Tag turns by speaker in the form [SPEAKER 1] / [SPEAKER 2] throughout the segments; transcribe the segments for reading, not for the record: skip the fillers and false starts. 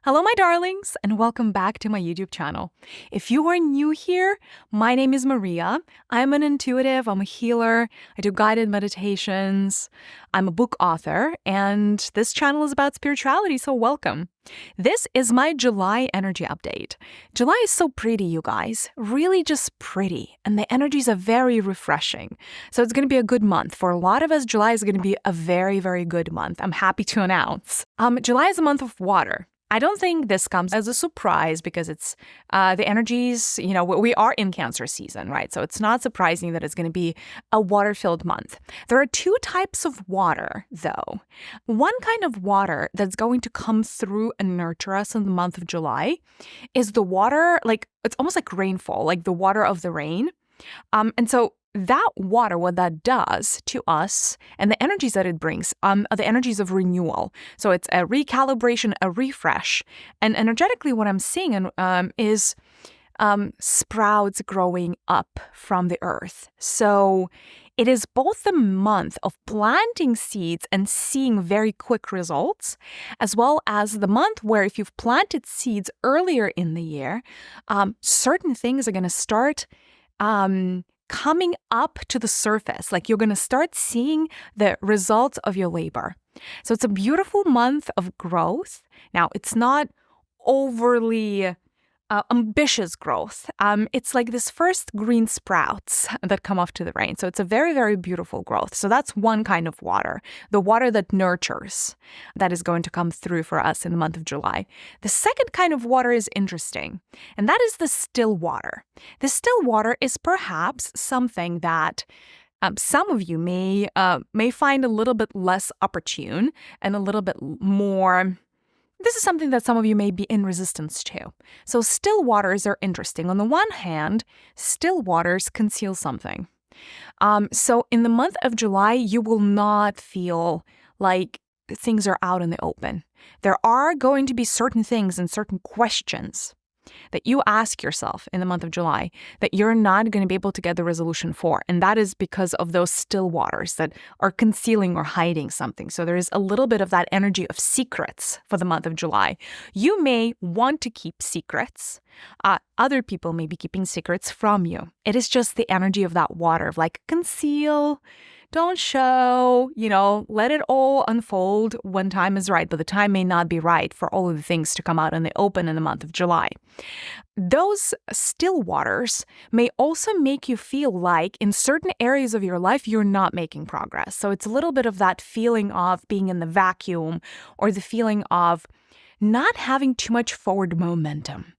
[SPEAKER 1] Hello, my darlings, and welcome back to my YouTube channel. If you are new here, my name is Mariya. I'm an intuitive, I'm a healer, I do guided meditations, I'm a book author, and this channel is about spirituality, so welcome. This is my July energy update. July is so pretty, you guys, really just pretty, and the energies are very refreshing. So it's going to be a good month. For a lot of us, July is going to be a very, very good month. I'm happy to announce. July is a month of water. I don't think this comes as a surprise because it's the energies, we are in Cancer season, right? So it's not surprising that it's going to be a water-filled month. There are two types of water, though. One kind of water that's going to come through and nurture us in the month of July is the water, it's almost like rainfall, like the water of the rain. And so that water, what that does to us and the energies that it brings are the energies of renewal. So it's a recalibration, a refresh. And energetically, what I'm seeing is sprouts growing up from the earth. So it is both the month of planting seeds and seeing very quick results, as well as the month where if you've planted seeds earlier in the year, certain things are going to start coming up to the surface, like you're going to start seeing the results of your labor. So it's a beautiful month of growth. Now, it's not overly ambitious growth. It's like this first green sprouts that come off to the rain. So it's a very, very beautiful growth. So that's one kind of water, the water that nurtures, that is going to come through for us in the month of July. The second kind of water is interesting, and that is the still water. The still water is perhaps something that some of you may find a little bit less opportune and a little bit more. This is something that some of you may be in resistance to. So still waters are interesting. On the one hand, still waters conceal something. So in the month of July, you will not feel like things are out in the open. There are going to be certain things and certain questions that you ask yourself in the month of July that you're not going to be able to get the resolution for. And that is because of those still waters that are concealing or hiding something. So there is a little bit of that energy of secrets for the month of July. You may want to keep secrets. Other people may be keeping secrets from you. It is just the energy of that water of like conceal, don't show, let it all unfold when time is right, but the time may not be right for all of the things to come out in the open in the month of July. Those still waters may also make you feel like in certain areas of your life, you're not making progress. So it's a little bit of that feeling of being in the vacuum or the feeling of not having too much forward momentum.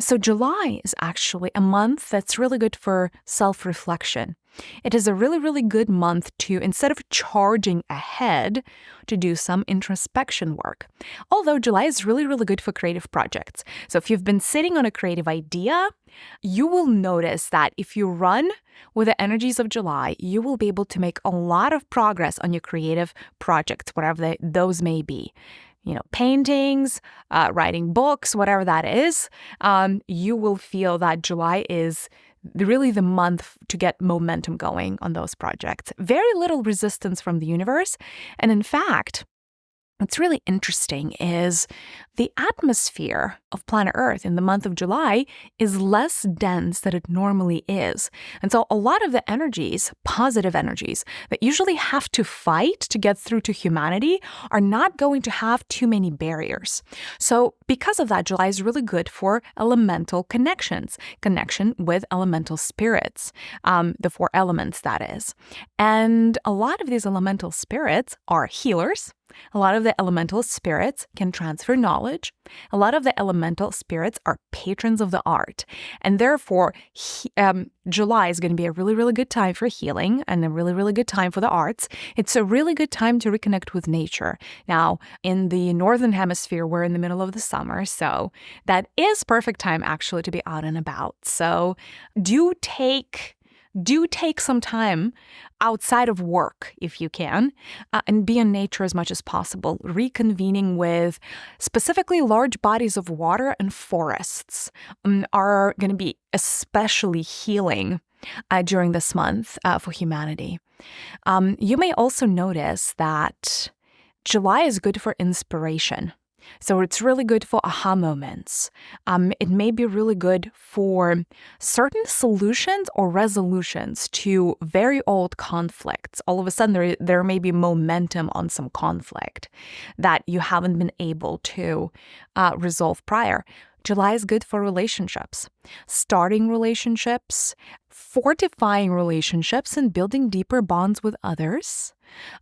[SPEAKER 1] So July is actually a month that's really good for self-reflection. It is a really, really good month to, instead of charging ahead, to do some introspection work. Although July is really, really good for creative projects. So if you've been sitting on a creative idea, you will notice that if you run with the energies of July, you will be able to make a lot of progress on your creative projects, whatever those may be. Paintings, writing books, whatever that is, you will feel that July is really the month to get momentum going on those projects. Very little resistance from the universe. And in fact, what's really interesting is the atmosphere of planet Earth in the month of July is less dense than it normally is. And so a lot of the energies, positive energies, that usually have to fight to get through to humanity are not going to have too many barriers. So because of that, July is really good for elemental connections, connection with elemental spirits, the 4 elements, that is. And a lot of these elemental spirits are healers. A lot of the elemental spirits can transfer knowledge. A lot of the elemental spirits are patrons of the art. And therefore, July is going to be a really, really good time for healing and a really, really good time for the arts. It's a really good time to reconnect with nature. Now, in the Northern Hemisphere, we're in the middle of the summer, so that is perfect time actually to be out and about. So do take some time outside of work if you can, and be in nature as much as possible, reconvening with specifically large bodies of water and forests are going to be especially healing during this month for humanity. You may also notice that July is good for inspiration. So it's really good for aha moments. It may be really good for certain solutions or resolutions to very old conflicts. All of a sudden, there may be momentum on some conflict that you haven't been able to resolve prior. July is good for relationships, starting relationships, fortifying relationships, and building deeper bonds with others.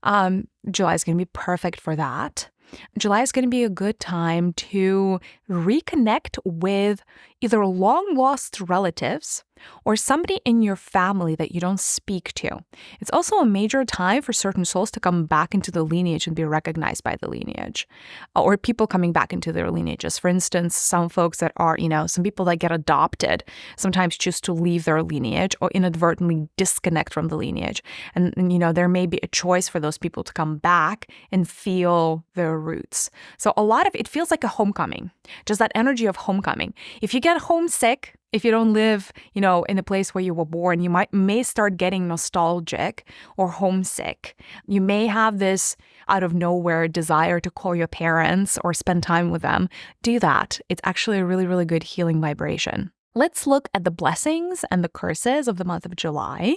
[SPEAKER 1] July is going to be perfect for that. July is going to be a good time to reconnect with either long-lost relatives or somebody in your family that you don't speak to. It's also a major time for certain souls to come back into the lineage and be recognized by the lineage, or people coming back into their lineages. For instance, some folks that are, some people that get adopted sometimes choose to leave their lineage or inadvertently disconnect from the lineage. And there may be a choice for those people to come back and feel their roots. So a lot of it feels like a homecoming, just that energy of homecoming. If you get homesick, if you don't live, in the place where you were born, you may start getting nostalgic or homesick. You may have this out of nowhere desire to call your parents or spend time with them. Do that. It's actually a really, really good healing vibration. Let's look at the blessings and the curses of the month of July.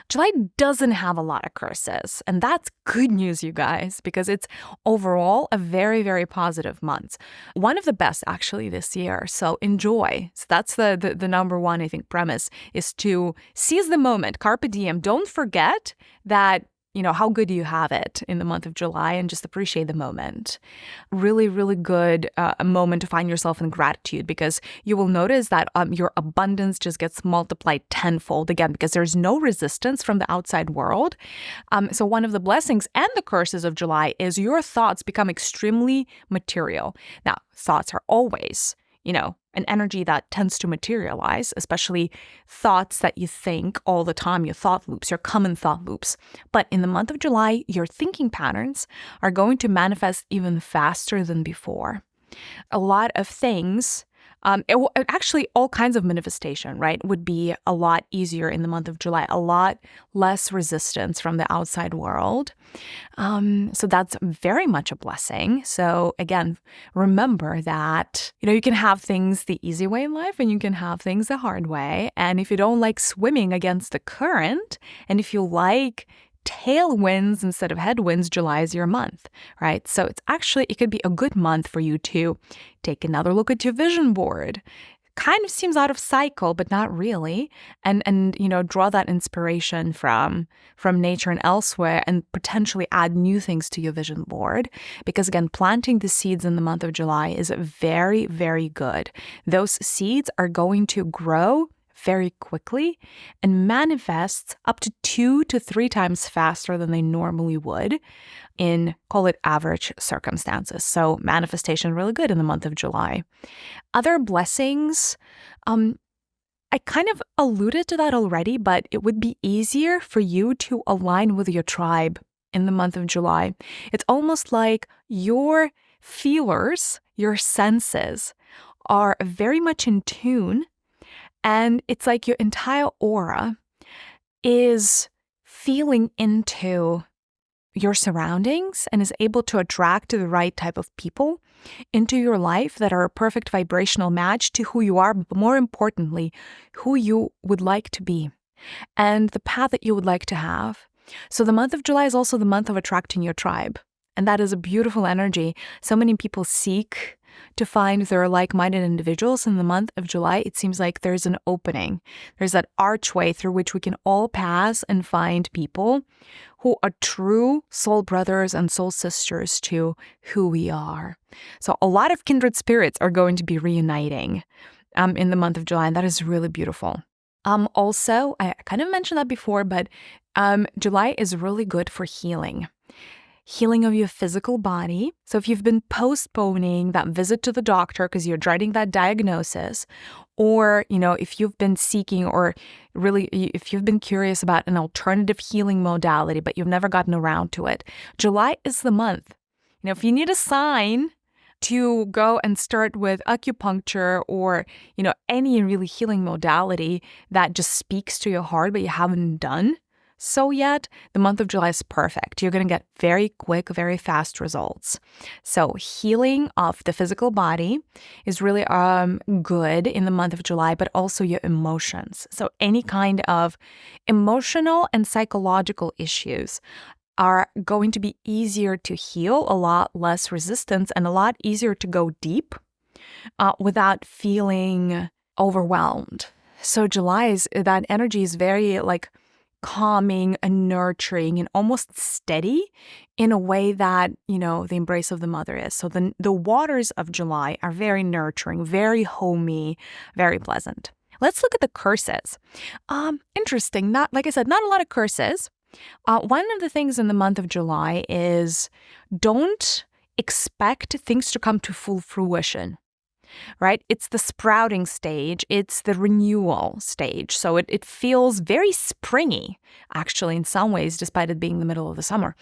[SPEAKER 1] July doesn't have a lot of curses, and that's good news, you guys, because it's overall a very, very positive month. One of the best, actually, this year. So enjoy. So that's the number one, I think, premise is to seize the moment, carpe diem. Don't forget that how good you have it in the month of July and just appreciate the moment. Really, really good a moment to find yourself in gratitude because you will notice that your abundance just gets multiplied tenfold again because there's no resistance from the outside world. So one of the blessings and the curses of July is your thoughts become extremely material. Now, thoughts are always an energy that tends to materialize, especially thoughts that you think all the time, your thought loops, your common thought loops. But in the month of July, your thinking patterns are going to manifest even faster than before. A lot of things, actually all kinds of manifestation, right, would be a lot easier in the month of July, a lot less resistance from the outside world. So that's very much a blessing. So again, remember that, you can have things the easy way in life and you can have things the hard way. And if you don't like swimming against the current, and if you like tailwinds instead of headwinds, July is your month, right? So it could be a good month for you to take another look at your vision board. Kind of seems out of cycle, but not really. And draw that inspiration from nature and elsewhere and potentially add new things to your vision board. Because again, planting the seeds in the month of July is very, very good. Those seeds are going to grow very quickly and manifests up to 2 to 3 times faster than they normally would in, call it, average circumstances. So manifestation really good in the month of July. Other blessings, I kind of alluded to that already, but it would be easier for you to align with your tribe in the month of July. It's almost like your feelers, your senses are very much in tune. And it's like your entire aura is feeling into your surroundings and is able to attract the right type of people into your life that are a perfect vibrational match to who you are, but more importantly, who you would like to be and the path that you would like to have. So the month of July is also the month of attracting your tribe. And that is a beautiful energy. So many people seek to find their like-minded individuals. In the month of July, it seems like there's an opening. There's that archway through which we can all pass and find people who are true soul brothers and soul sisters to who we are. So a lot of kindred spirits are going to be reuniting in the month of July, and that is really beautiful. Also, I kind of mentioned that before, but July is really good for healing. Healing of your physical body. So if you've been postponing that visit to the doctor because you're dreading that diagnosis, or, if you've been seeking or really, if you've been curious about an alternative healing modality, but you've never gotten around to it, July is the month. If you need a sign to go and start with acupuncture or, any really healing modality that just speaks to your heart, but you haven't done so yet, the month of July is perfect. You're going to get very quick, very fast results. So healing of the physical body is really good in the month of July, but also your emotions. So any kind of emotional and psychological issues are going to be easier to heal, a lot less resistance, and a lot easier to go deep without feeling overwhelmed. So that energy is very like calming and nurturing and almost steady in a way that, the embrace of the mother is. So the waters of July are very nurturing, very homey, very pleasant. Let's look at the curses. Interesting. Like I said, not a lot of curses. One of the things in the month of July is don't expect things to come to full fruition, right? It's the sprouting stage. It's the renewal stage. So it feels very springy, actually, in some ways, despite it being the middle of the summer.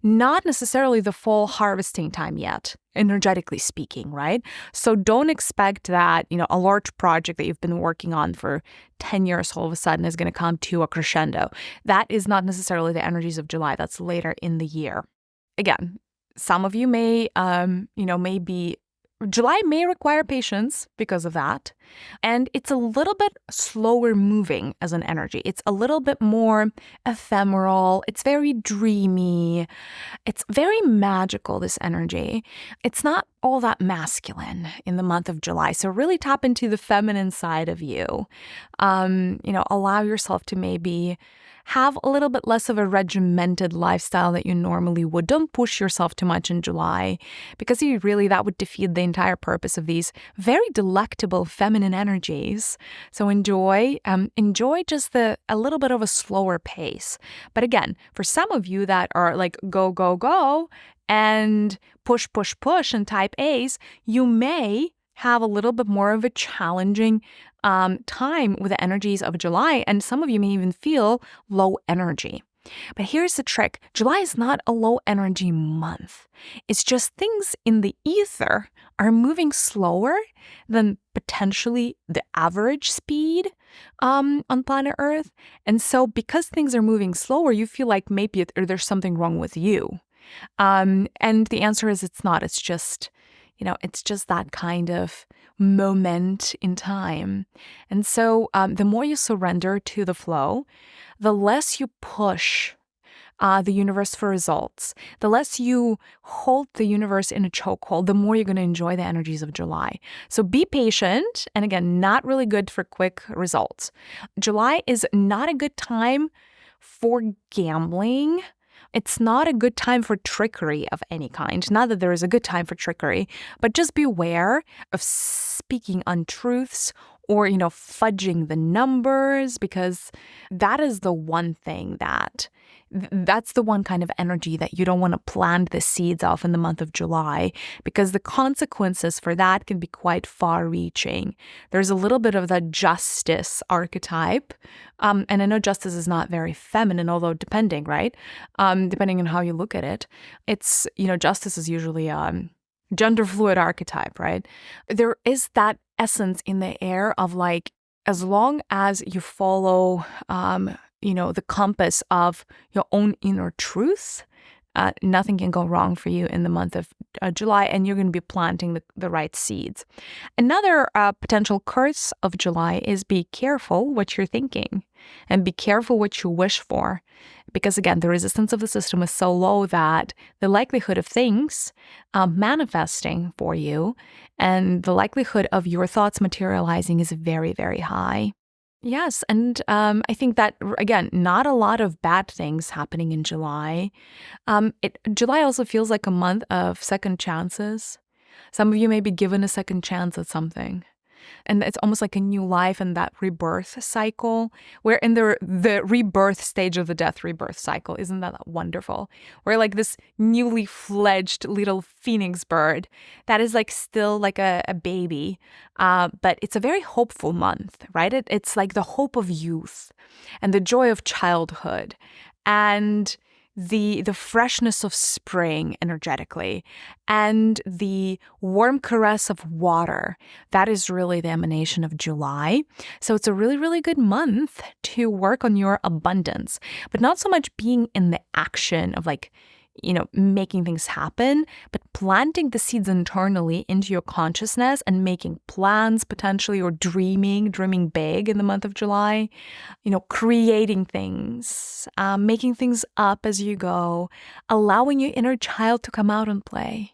[SPEAKER 1] Not necessarily the fall harvesting time yet, energetically speaking, right? So don't expect that, a large project that you've been working on for 10 years all of a sudden is going to come to a crescendo. That is not necessarily the energies of July. That's later in the year. Again, some of you July may require patience because of that. And it's a little bit slower moving as an energy. It's a little bit more ephemeral. It's very dreamy. It's very magical, this energy. It's not all that masculine in the month of July. So really tap into the feminine side of you. Allow yourself to maybe have a little bit less of a regimented lifestyle that you normally would. Don't push yourself too much in July because that would defeat the entire purpose of these very delectable feminine energies. So enjoy just a little bit of a slower pace. But again, for some of you that are like go, go, go and push, push, push and type A's, you may have a little bit more of a challenging time with the energies of July, and some of you may even feel low energy. But here's the trick. July is not a low energy month. It's just things in the ether are moving slower than potentially the average speed on planet Earth. And so because things are moving slower, you feel like maybe there's something wrong with you. And the answer is it's not. It's just that kind of moment in time. And so the more you surrender to the flow, the less you push the universe for results, the less you hold the universe in a chokehold, the more you're going to enjoy the energies of July. So be patient. And again, not really good for quick results. July is not a good time for gambling. It's not a good time for trickery of any kind. Not that there is a good time for trickery, but just beware of speaking untruths or, fudging the numbers, because that is the one thing that's the one kind of energy that you don't want to plant the seeds of in the month of July, because the consequences for that can be quite far-reaching. There's a little bit of that justice archetype. And I know justice is not very feminine, although depending, right? Depending on how you look at it. It's, justice is usually gender fluid archetype, right? There is that essence in the air of like, as long as you follow the compass of your own inner truth, nothing can go wrong for you in the month of July, and you're going to be planting the right seeds. Another potential curse of July is be careful what you're thinking and be careful what you wish for. Because again, the resistance of the system is so low that the likelihood of things manifesting for you and the likelihood of your thoughts materializing is very, very high. Yes, and I think that, again, not a lot of bad things happening in July. July also feels like a month of second chances. Some of you may be given a second chance at something. And it's almost like a new life and that rebirth cycle. We're in the rebirth stage of the death rebirth cycle. Isn't that wonderful? We're like this newly fledged little phoenix bird that is like still like a baby. But it's a very hopeful month, right? It's like the hope of youth and the joy of childhood. And the freshness of spring energetically, and the warm caress of water. That is really the emanation of July. So it's a really, really good month to work on your abundance, but not so much being in the action of making things happen, but planting the seeds internally into your consciousness and making plans potentially, or dreaming big in the month of July, creating things, making things up as you go, allowing your inner child to come out and play.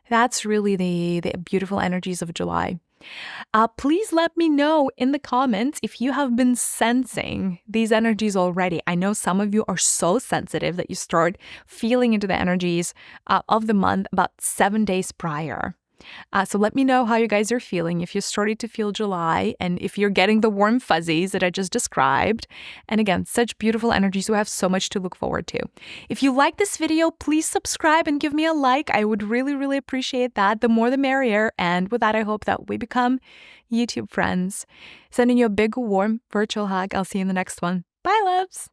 [SPEAKER 1] That's really the beautiful energies of July. Please let me know in the comments if you have been sensing these energies already. I know some of you are so sensitive that you start feeling into the energies of the month about 7 days prior. So let me know how you guys are feeling, if you're starting to feel July, and if you're getting the warm fuzzies that I just described. And again, such beautiful energies. We have so much to look forward to. If you like this video, please subscribe and give me a like. I would really, really appreciate that. The more the merrier. And with that, I hope that we become YouTube friends. Sending you a big, warm virtual hug. I'll see you in the next one. Bye, loves.